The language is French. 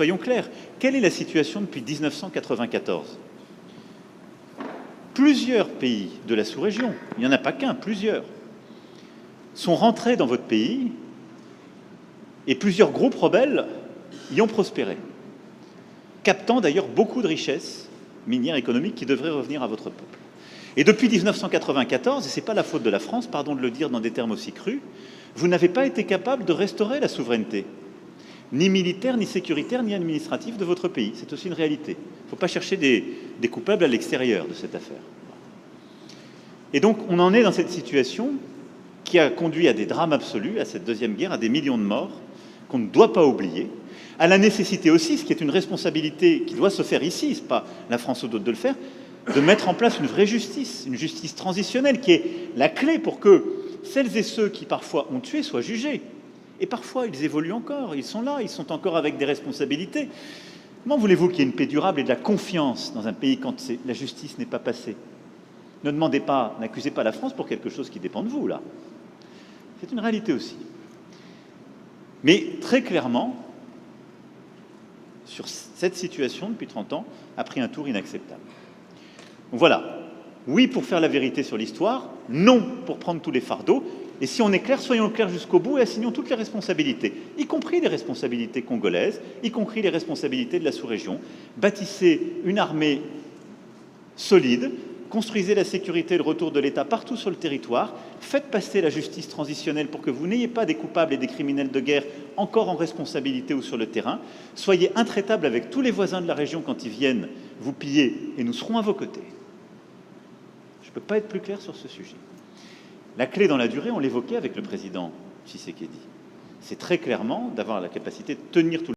soyons clairs, quelle est la situation depuis 1994 ? Plusieurs pays de la sous-région, il n'y en a pas qu'un, plusieurs, sont rentrés dans votre pays et plusieurs groupes rebelles y ont prospéré, captant d'ailleurs beaucoup de richesses minières économiques qui devraient revenir à votre peuple. Et depuis 1994, et ce n'est pas la faute de la France, pardon de le dire dans des termes aussi crus, vous n'avez pas été capable de restaurer la souveraineté, ni militaire, ni sécuritaire, ni administrative de votre pays. C'est aussi une réalité. Il ne faut pas chercher des coupables à l'extérieur de cette affaire. Et donc, on en est dans cette situation qui a conduit à des drames absolus, à cette deuxième guerre, à des millions de morts, qu'on ne doit pas oublier, à la nécessité aussi, ce qui est une responsabilité qui doit se faire ici, ce n'est pas la France ou d'autres de le faire, de mettre en place une vraie justice, une justice transitionnelle, qui est la clé pour que celles et ceux qui parfois ont tué soient jugés. Et parfois, ils évoluent encore, ils sont là, ils sont encore avec des responsabilités. Comment voulez-vous qu'il y ait une paix durable et de la confiance dans un pays quand la justice n'est pas passée ? Ne demandez pas, n'accusez pas la France pour quelque chose qui dépend de vous, là. C'est une réalité aussi. Mais très clairement, sur cette situation, depuis 30 ans, a pris un tour inacceptable. Donc voilà, oui pour faire la vérité sur l'histoire, non pour prendre tous les fardeaux. Et si on est clair, soyons clairs jusqu'au bout et assignons toutes les responsabilités, y compris les responsabilités congolaises, y compris les responsabilités de la sous-région. Bâtissez une armée solide, construisez la sécurité et le retour de l'État partout sur le territoire, faites passer la justice transitionnelle pour que vous n'ayez pas des coupables et des criminels de guerre encore en responsabilité ou sur le terrain. Soyez intraitables avec tous les voisins de la région quand ils viennent vous piller et nous serons à vos côtés. Je ne peux pas être plus clair sur ce sujet. La clé dans la durée, on l'évoquait avec le président Tshisekedi, c'est très clairement d'avoir la capacité de tenir tout